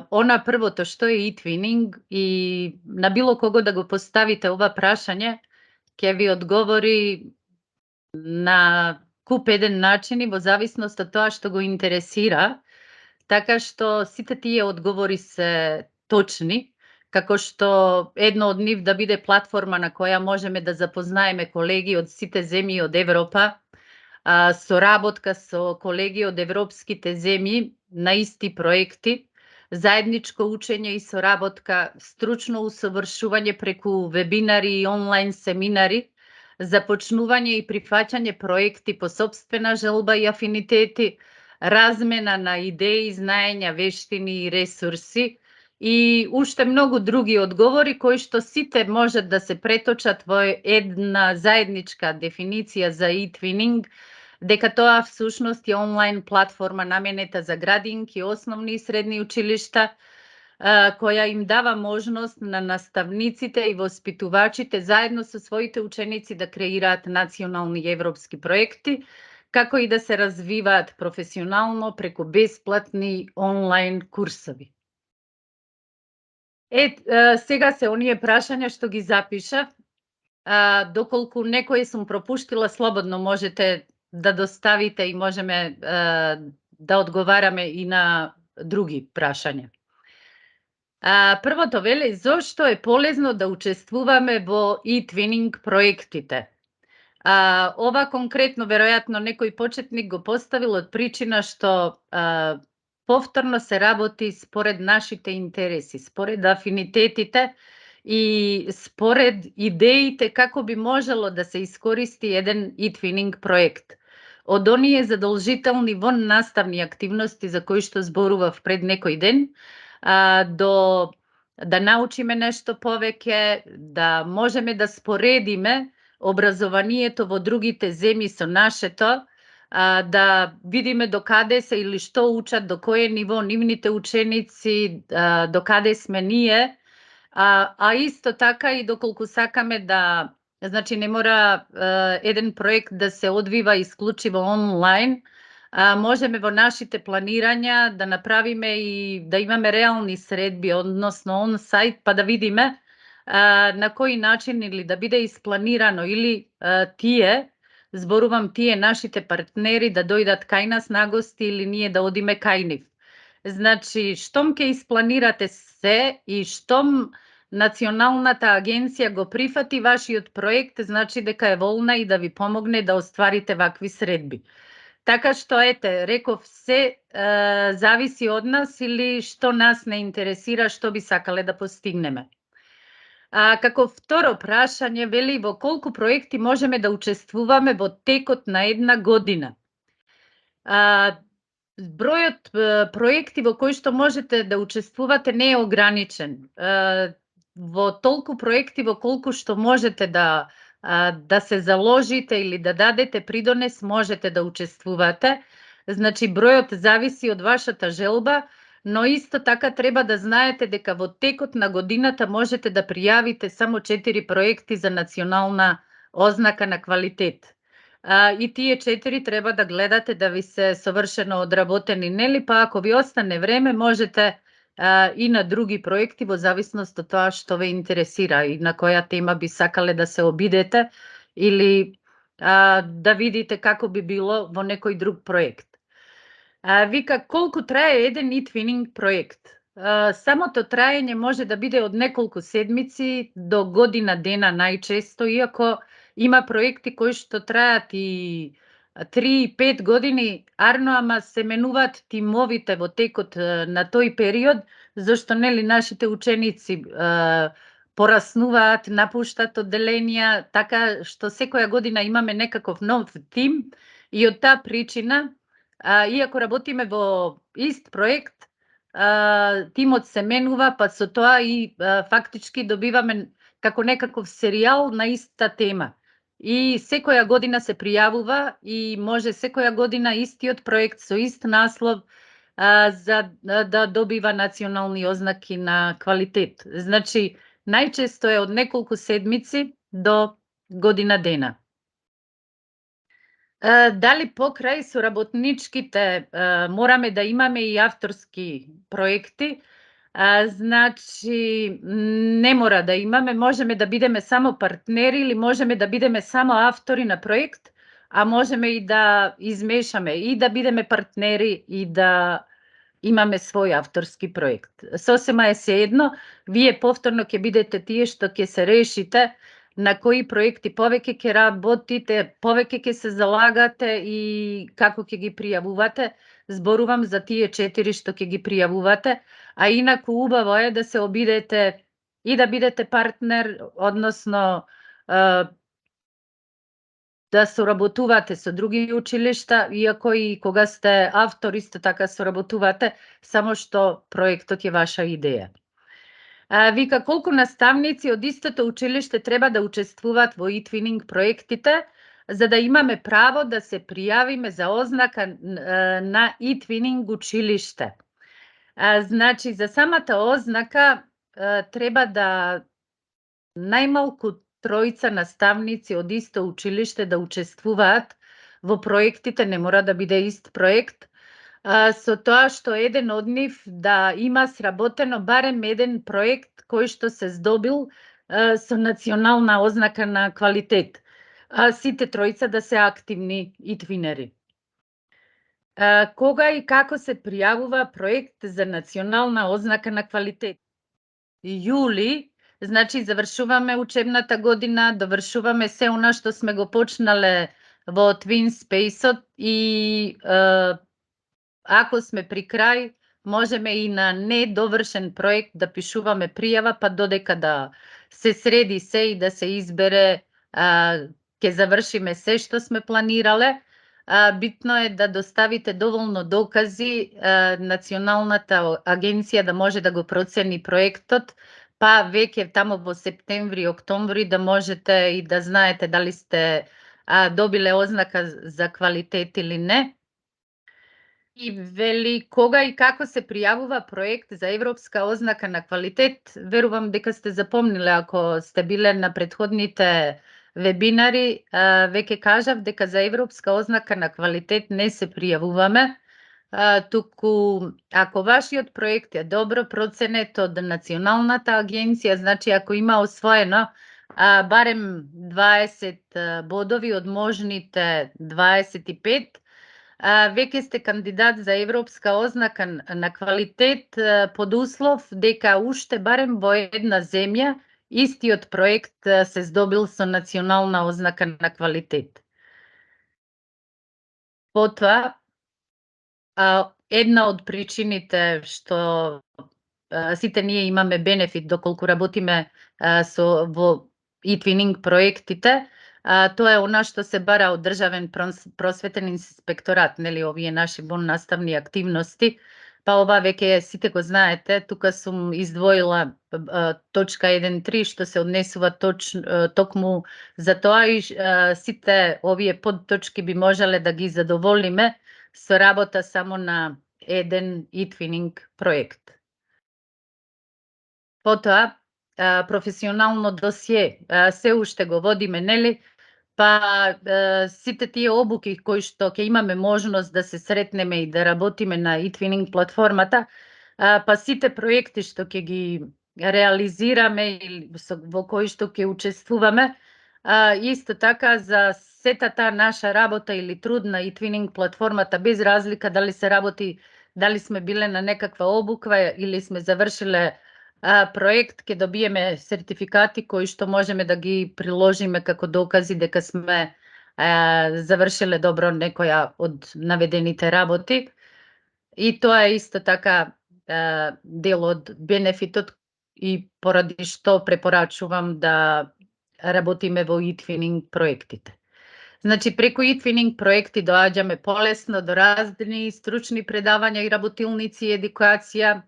Ona prvo to što je e-twinning i na bilo kogo da go postavite ova prašanje, ќе ви odgovori na куп еден начини во зависност од тоа што го интересира, така што сите тие одговори се точни, како што едно од нив да биде платформа на која можеме да запознаеме колеги од сите земји од Европа, соработка со колеги од европските земји на исти проекти, заедничко учење и соработка, стручно усовршување преку вебинари и онлайн семинари, започнување и прифаќање проекти по сопствена желба и афинитети, размена на идеи, знаења, вештини и ресурси и уште многу други одговори кои што сите можат да се преточат во една заедничка дефиниција за e-twinning, дека тоа всушност е онлайн платформа наменета за градинки, основни и средни училишта, која им дава можност на наставниците и воспитувачите заедно со своите ученици да креираат национални и европски проекти, како и да се развиваат професионално преку бесплатни онлайн курсови. Сега се оние прашања што ги запишав. Доколку некој сум пропуштила, слободно можете да доставите и можеме да одговараме и на други прашања. Првото вели, зошто е полезно да учествуваме во e-twinning проектите? Ова конкретно, веројатно, некој почетник го поставил од причина што повторно се работи според нашите интереси, според афинитетите и според идеите како би можело да се искористи еден e-twinning проект. Од оние задолжителни воннаставни активности за кои што зборував пред некој ден, до да научиме нешто повеќе, да можеме да споредиме образованието во другите земји со нашето, да видиме докаде се или што учат, до кое ниво нивните ученици, докаде сме ние, исто така и доколку сакаме да, значи не мора еден проект да се одвива исклучиво онлайн, можеме во нашите планирања да направиме и да имаме реални средби, односно он-сайт, па да видиме на кој начин или да биде испланирано или тие, зборувам тие нашите партнери да дојдат кај нас на гости или ние да одиме кај нив. Значи, штом ќе испланирате се и штом Националната агенција го прифати вашиот проект, значи дека е волна и да ви помогне да остварите вакви средби. Така што, ете, реков, се зависи од нас или што нас не интересира, што би сакале да постигнеме. Како второ прашање, вели, во колку проекти можеме да учествуваме во текот на една година? Бројот проекти во кои што можете да учествувате не е ограничен. Во толку проекти во колку што можете да се заложите или да дадете придонес, можете да учествувате. Значи, бројот зависи од вашата желба, но исто така треба да знаете дека во текот на годината можете да пријавите само 4 проекти за национална ознака на квалитет. И тие 4 треба да гледате да ви се совршено одработени, нели? Па ако ви остане време, можете и на други проекти во зависност од тоа што ве интересира и на која тема би сакале да се обидете или да видите како би било во некој друг проект. Вика, колку трае еден e-twinning проект? Самото траење може да биде од неколку седмици до година дена најчесто, иако има проекти кои што траат и 3-5 години, арно, ама се менуваат тимовите во текот на тој период, зашто нели нашите ученици пораснуваат, напуштат одделенија, така што секоја година имаме некаков нов тим и од таа причина, иако работиме во ист проект, тимот се менува, па со тоа и фактички добиваме како некаков серијал на иста тема. И секоја година се пријавува и може секоја година истиот проект со ист наслов за да добива национални ознаки на квалитет. Значи, најчесто е од неколку седмици до година дена. Дали покрај соработничките мораме да имаме и авторски проекти? Значи не мора да имаме, можеме да бидеме само партнери или можеме да бидеме само автори на проект, а можеме и да измешаме и да бидеме партнери и да имаме свој авторски проект. Сосема е сеедно, вие повторно ќе бидете тие што ќе се решите на кои проекти повеќе ќе работите, повеќе ќе се залагате и како ќе ги пријавувате. Зборувам за тие 4 што ќе ги пријавувате, а инаку убаво е да се обидете и да бидете партнер, односно да соработувате со други училишта, иако и кога сте автор исто така соработувате, само што проектот е ваша идеја. Вика колку наставници од истото училиште треба да учествуваат во eTwinning проектите, за да имаме право да се пријавиме за ознака на eTwinning училиште. Значи, за самата ознака треба да најмалку тројца наставници од исто училиште да учествуваат во проектите, не мора да биде ист проект, со тоа што еден од нив да има сработено барем еден проект кој што се здобил со национална ознака на квалитет. Сите тројца да се активни итвинери. Кога и како се пријавува проект за национална ознака на квалитет? Јули, значи завршуваме учебната година, довршуваме се она што сме го почнале во Twin Space-от и ако сме при крај, можеме и на недовршен проект да пишуваме пријава, па додека да се среди се и да се избере, ќе завршиме се што сме планирале. Битно е да доставите доволно докази Националната агенција да може да го процени проектот, па веќе тамо во септември, октомври да можете и да знаете дали сте добиле ознака за квалитет или не. И вели кога и како се пријавува проект за европска ознака на квалитет. Верувам дека сте запомниле ако сте биле на претходните вебинари, веќе кажав дека за европска ознака на квалитет не се пријавуваме, туку ако вашиот проект е добро проценет од Националната агенција, значи ако има освоено барем 20 бодови од можните 25, веќе сте кандидат за европска ознака на квалитет под услов дека уште барем во една земја истиот проект се здобил со национална ознака на квалитет. Потоа, една од причините што сите ние имаме бенефит доколку работиме во eTwinning проектите, тоа е она што се бара од Државен просветен инспекторат, нели, овие наши наставни активности. Па ова веќе сите го знаете, тука сум издвоила точка 1.3 што се однесува токму за тоа и сите овие подточки би можеле да ги задоволиме со работа само на еден eTwinning проект. Потоа, професионално досје, се уште го водиме, нели? Па сите тие обуки кои што ќе имаме можност да се сретнеме и да работиме на eTwinning платформата, па сите проекти што ќе ги реализираме или во кои што ќе учествуваме, исто така за сета таа наша работа или труд на eTwinning платформата, без разлика дали се работи, дали сме биле на некаква обуква или сме завршиле проект, ќе добиеме сертификати кои што можеме да ги приложиме како докази дека сме завршиле добро некоја од наведените работи. И тоа е исто така дел од бенефитот и поради што препорачувам да работиме во eTwinning проектите. Значи, преку eTwinning проекти доаѓаме полесно до разни стручни предавања и работилници и едукација,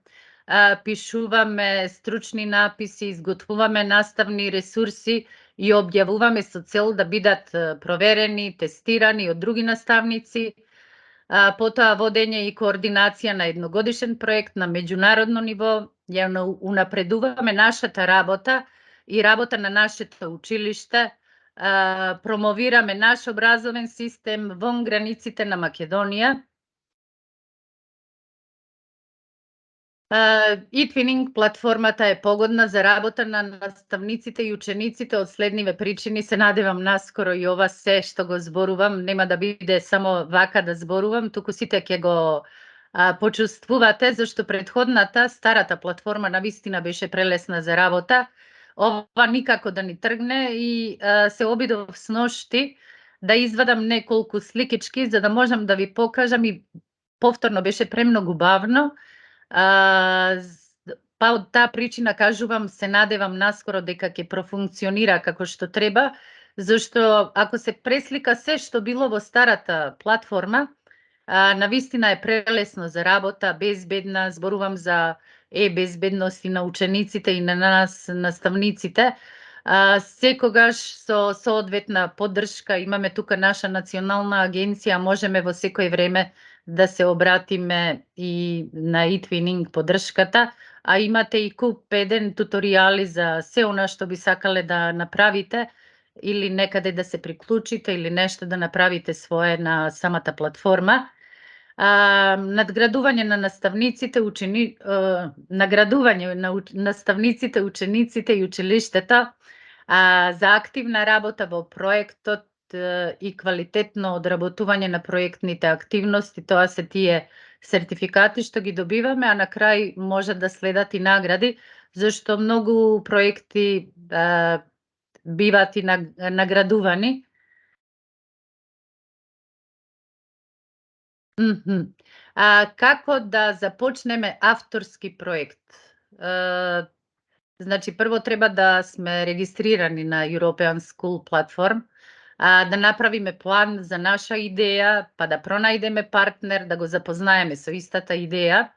пишуваме стручни написи, изготвуваме наставни ресурси и објавуваме со цел да бидат проверени, тестирани од други наставници. Потоа водење и координација на едногодишен проект на меѓународно ниво, ја унапредуваме нашата работа и работа на нашето училиште промовираме наш образовен систем вон границите на Македонија. eTwinning платформата е погодна за работа на наставниците и учениците од следниве причини. Се надевам наскоро и ова се што го зборувам нема да биде само вака да зборувам, туку сите ќе го почувствувате, зашто предходната, старата платформа навистина беше прелесна за работа. Ова никако да ни тргне и се обидов сношти да извадам неколку сликички за да можам да ви покажам и повторно беше премногу бавно. Па од таа причина кажувам, се надевам наскоро дека ќе профункционира како што треба, зашто ако се преслика се што било во старата платформа, навистина е прелесно за работа, безбедна, зборувам за безбедност и на учениците и на нас наставниците. Секогаш со соодветна поддршка имаме тука наша национална агенција, можеме во секој време да се обратиме и на eTwinning поддршката, а имате и куп еден туторијали за се она што би сакале да направите или некаде да се приклучите или нешто да направите свое на самата платформа. Надградување на наставниците, наградување на наставниците, учениците и училиштето за активна работа во проектот и квалитетно одработување на проектните активности. Тоа се тие сертификати што ги добиваме, а на крај може да следат и награди, зашто многу проекти биват и наградувани. Како да започнеме авторски проект? Значи, прво треба да сме регистрирани на European School Platform, да направиме план за наша идеја, па да пронајдеме партнер, да го запознаеме со истата идеја,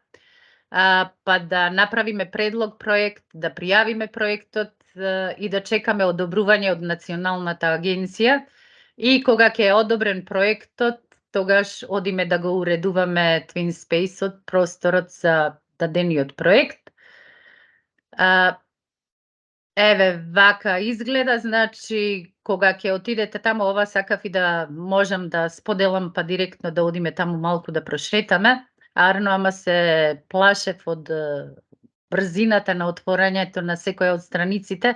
па да направиме предлог проект, да пријавиме проектот и да чекаме одобрување од Националната агенција. И кога ќе е одобрен проектот, тогаш одиме да го уредуваме Twin Space-от, просторот за дадениот проект. Еве, вака изгледа, значи, кога ќе отидете таму, ова сакав и да можам да споделам, па директно да одиме таму малку да прошетаме. Арно, ама се плашев од брзината на отворањето на секоја од страниците,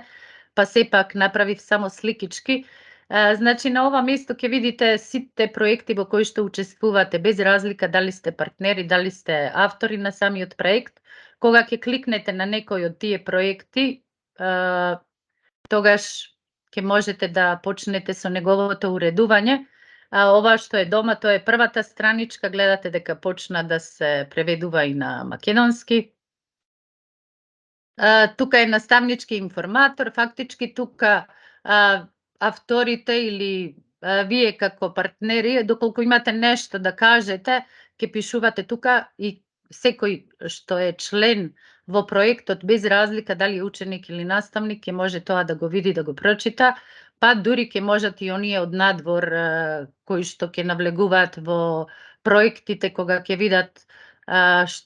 па сепак направив само сликички. Значи, на ова место ќе видите сите проекти во кои што учествувате, без разлика дали сте партнери, дали сте автори на самиот проект. Кога ќе кликнете на некој од тие проекти, тогаш ќе можете да почнете со неговото уредување. Ова што е дома, тоа е првата страничка, гледате дека почна да се преведува и на македонски. Тука е наставнички информатор, фактички тука авторите или вие како партнери, доколку имате нешто да кажете, ќе пишувате тука и секој што е член во проектот, без разлика дали е ученик или наставник, ќе може тоа да го види, да го прочита, па дури ќе можат и оние од надвор кои што ќе навлегуваат во проектите, кога ќе видат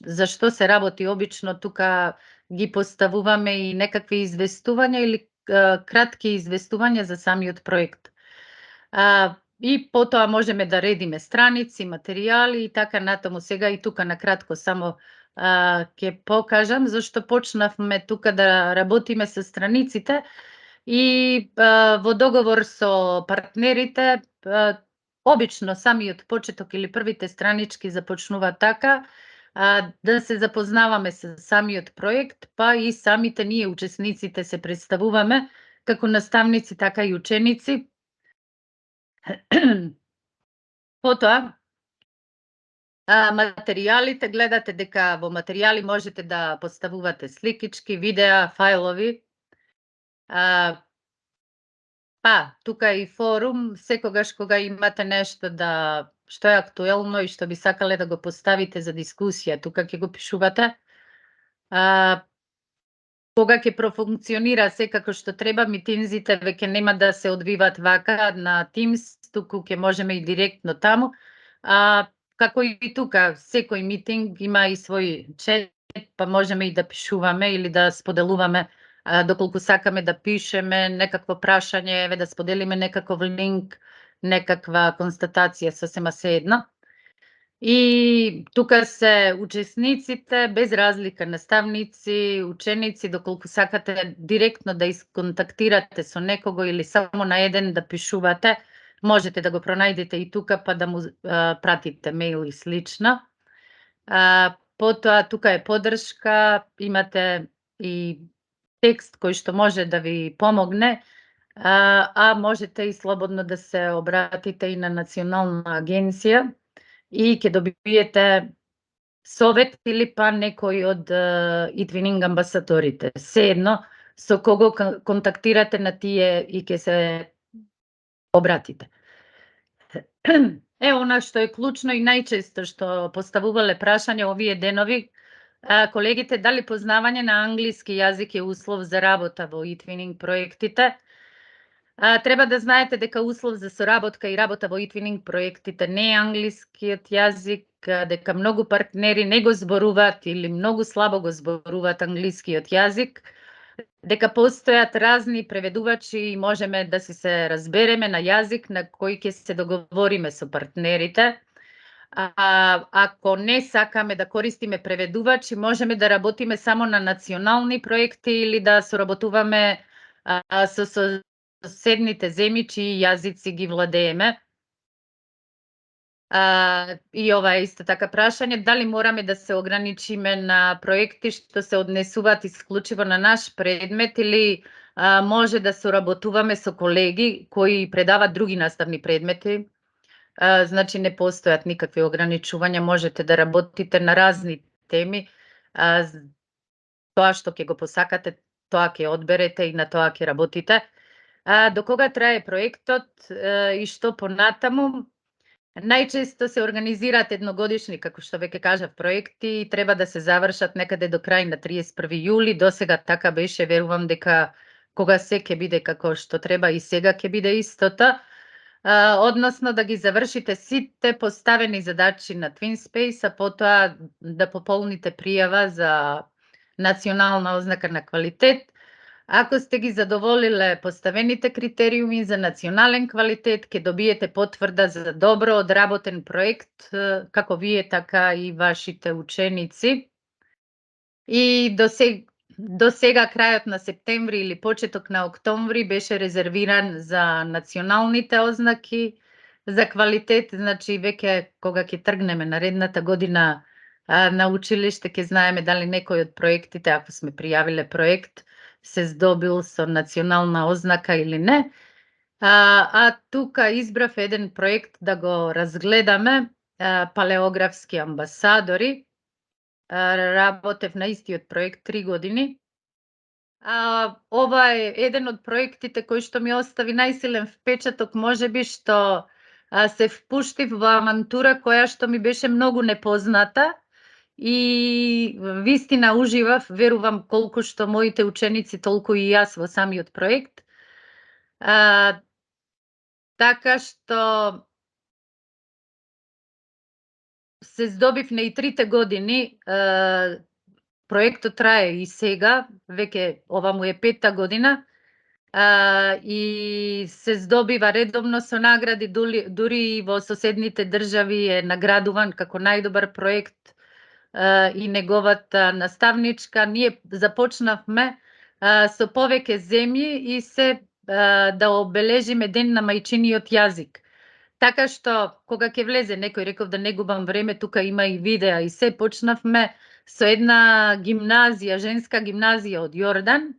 за што се работи обично, тука ги поставуваме и некакви известувања или кратки известувања за самиот проект. И потоа можеме да редиме страници, материјали и така натаму. Сега и тука на кратко само ќе покажам зашто почнавме тука да работиме со страниците и во договор со партнерите обично самиот почеток или првите странички започнува така да се запознаваме со самиот проект, па и самите ние учесниците се представуваме како наставници, така и ученици. Потоа, материјалите, гледате дека во материјали можете да поставувате сликички, видеа, фајлови. Па, тука и форум, секогаш кога имате нешто што е актуелно и што би сакале да го поставите за дискусија, тука ќе го пишувате. Кога ќе профункционира секако што треба, митинзите веќе нема да се одвиваат вака на Teams, туку ќе можеме и директно таму. Како и тука, секој митинг има и свој чат, па можеме и да пишуваме или да споделуваме доколку сакаме да пишеме некакво прашање, еве да споделиме некаков линк, некаква констатација, сосема сеедно. И тука се учесниците, без разлика наставници, ученици, доколку сакате директно да исконтактирате со некого или само на еден да пишувате, можете да го пронајдете и тука па да му пратите мејл и слично. Потоа тука е поддршка, имате и текст кој што може да ви помогне, можете и слободно да се обратите и на Национална агенција и ќе добиете совет или па некој од eTwinning амбасадорите. Сеедно со кого контактирате на тие и ќе се обратите. Она што е клучно и најчесто што поставувале прашање овие денови, колегите, дали познавање на англиски јазик е услов за работа во eTwinning проектите? Треба да знаете дека услов за соработка и работа во eTwinning проектите не е англискиот јазик, дека многу партнери не го зборуваат или многу слабо го зборуваат англискиот јазик, дека постојат разни преведувачи и можеме да се разбереме на јазик на кој ќе се договориме со партнерите. Ако не сакаме да користиме преведувачи, можеме да работиме само на национални проекти или да соработуваме со соседните земји чии јазици ги владееме. И ова е исто така прашање, дали мораме да се ограничиме на проекти што се однесуваат исклучиво на наш предмет или може да соработуваме со колеги кои предават други наставни предмети. Значи не постојат никакви ограничувања, можете да работите на разни теми. Тоа што ќе го посакате, тоа ќе одберете и на тоа ќе работите. До кога трае проектот и што понатаму? Најчесто се организираат едногодишни, како што веќе кажав, проекти и треба да се завршат некаде до крај на 31 јули. Досега така беше, верувам дека кога се ќе биде како што треба и сега ќе биде истото. Односно да ги завршите сите поставени задачи на TwinSpace, а потоа да пополните пријава за национална ознака на квалитет. Ако сте ги задоволиле поставените критериуми за национален квалитет, ќе добиете потврда за добро одработен проект, како вие, така и вашите ученици. И до сега крајот на септември или почеток на октомври беше резервиран за националните ознаки за квалитет, значи веќе кога ќе тргнеме наредната година на училиште ќе знаеме дали некој од проектите, ако сме пријавиле проект, се здобил со национална ознака или не. Тука избрав еден проект да го разгледаме, палеографски амбасадори. Работев на истиот проект 3 години. Ова е еден од проектите кој што ми остави најсилен впечаток, можеби што се впуштив во авантура која што ми беше многу непозната и вистина уживав, верувам колку што моите ученици, толку и јас во самиот проект. Така што се здобив на и 3 години. Проектот трае и сега, веќе ова му е 5-та година, и се здобива редовно со награди, дури и во соседните држави е наградуван како најдобар проект и неговата наставничка. Ние започнавме со повеќе земји и се да обележиме Ден на мајчиниот јазик. Така што, кога ќе влезе некој, реков да не губам време, тука има и видеа и се, почнавме со една гимназија, женска гимназија од Јордан,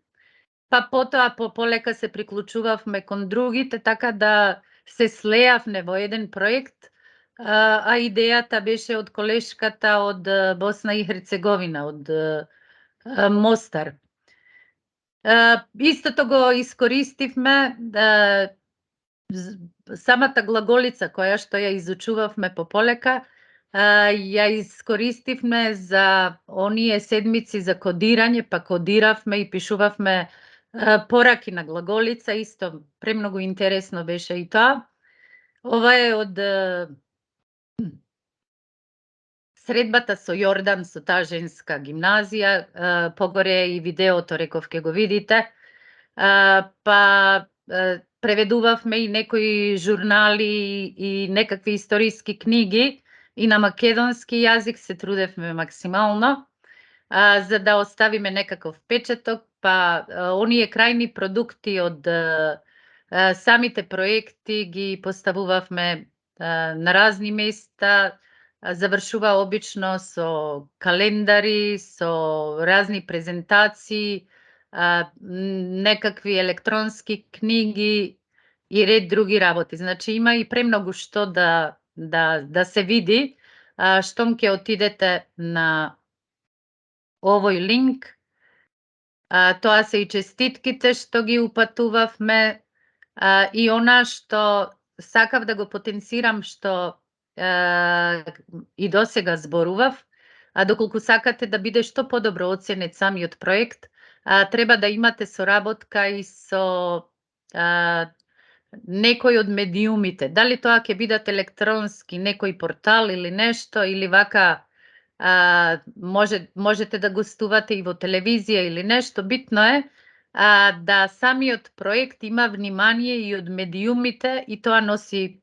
па потоа полека се приклучувавме кон другите, така да се слеавме во еден проект, идејата беше од колешката од Босна и Херцеговина, од Мостар. Истото го искористивме, самата глаголица која што ја изучувавме пополека, ја искористивме за оние седмици за кодирање, па кодиравме и пишувавме пораки на глаголица, исто премногу интересно беше и тоа. Ова е од средбата со Јордан, со таа женска гимназија, погоре и видеото реков ќе го видите. Па преведувавме и некои журнали и некакви историски книги и на македонски јазик се трудевме максимално, за да оставиме некаков впечаток, па оние крајни продукти од самите проекти ги поставувавме на разни места, завршува обично со календари, со разни презентации, некакви електронски книги и ред други работи. Значи има и премногу што да се види, штом ќе отидете на овој линк. Тоа се и честитките што ги упатувавме, и она што сакав да го потенцирам што и досега зборував, доколку сакате да биде што подобро оценет самиот проект, треба да имате соработка и со некој од медиумите. Дали тоа ќе бидат електронски, некој портал или нешто, или вака можете да гостувате и во телевизија или нешто. Битно е да самиот проект има внимание и од медиумите и тоа носи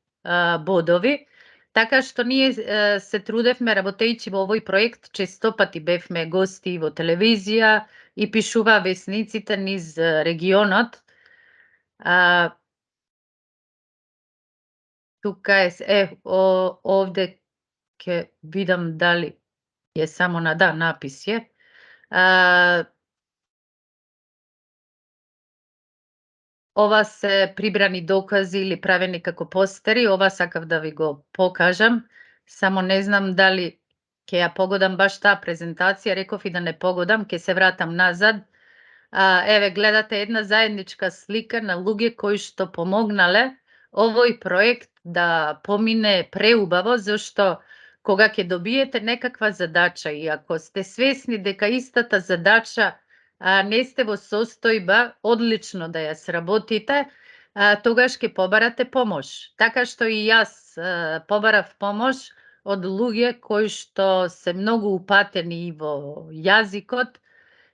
бодови. Така што ние се трудевме работејќи во овој проект, често пати бевме гости во телевизија и пишуваа весниците низ регионот. Тука овде ќе видам дали е само напис е. Ова се прибрани докази или правени како постери, ова сакав да ви го покажам, само не знам дали ќе ја погодам баш таа презентација, реков и да не погодам, ќе се вратам назад. Еве гледате една заедничка слика на луѓе кои што помогнале овој проект да помине преубаво, зашто кога ќе добиете некаква задача и ако сте свесни дека истата задача не сте во состојба одлично да ја сработите, тогаш ќе побарате помош. Така што и јас побарав помош од луѓе кои што се многу упатени и во јазикот,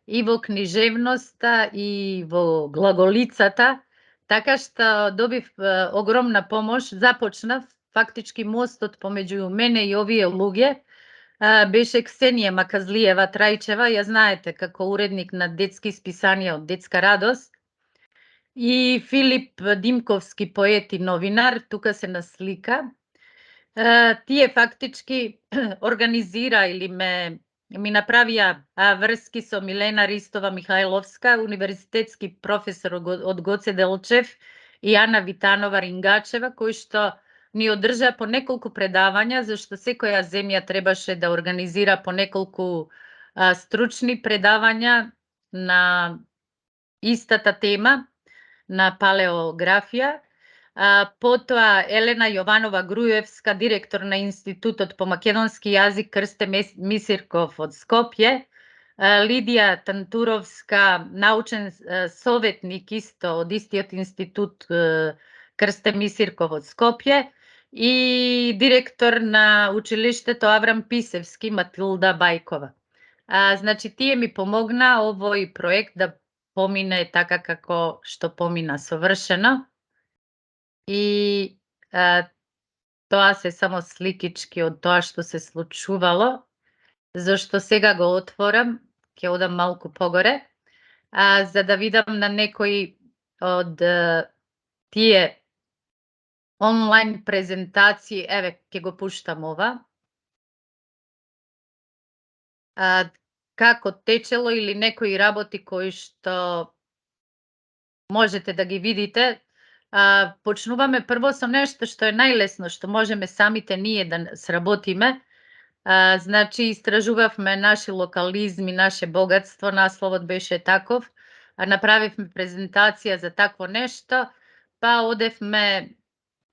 и во книжевноста, и во глаголицата, така што добив огромна помош. Започнав фактички мостот помеѓу мене и овие луѓе беше Ксенија Маказлиева Трајчева, ја знаете како уредник на детски списанија од Детска радост, и Филип Димковски, поет и новинар, тука се на слика. Тие фактички организира или ми направија врски со Милена Ристова Михајловска, универзитетски професор од Гоце Делчев, и Ана Витанова Рингачева, кои што ни одржа по неколку предавања, зашто секоја земја требаше да организира по неколку стручни предавања на истата тема, на палеографија. Потоа Елена Јованова Груевска, директор на Институтот по македонски јазик Крсте Мисирков од Скопје, Лидија Тантуровска, научен советник исто од истиот институт Крсте Мисирков од Скопје, и директор на училиштето Аврам Писевски Матилда Бајкова. Значи, тие ми помогна овој проект да помине така како што помина совршено. И тоа се само сликички од тоа што се случувало, зашто сега го отворам, ќе одам малку погоре, за да видам на некои од тие онлайн презентации. Еве, ќе го пуштам ова. Како течело или некои работи кои што можете да ги видите. Почнуваме прво со нешто што е најлесно, што можеме самите ние да сработиме. Значи, истражувавме наши локализми, наше богатство, насловот беше таков. Направивме презентација за такво нешто, па одевме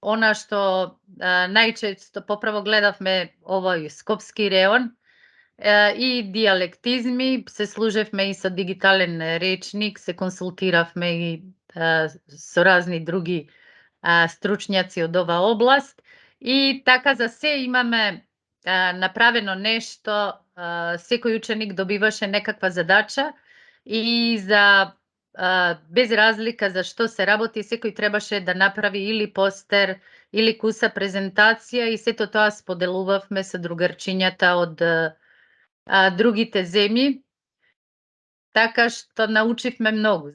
она што најчесто поправо гледавме овој Скопски реон и дијалектизми, се служевме и со дигитален речник, се консултиравме и со разни други стручњаци од оваа област, и така за се имаме направено нешто, секој ученик добиваше некаква задача и без разлика за што се работи, секој требаше да направи или постер или куса презентација и сето тоа споделувавме со другарчињата од другите земји, така што научивме многу.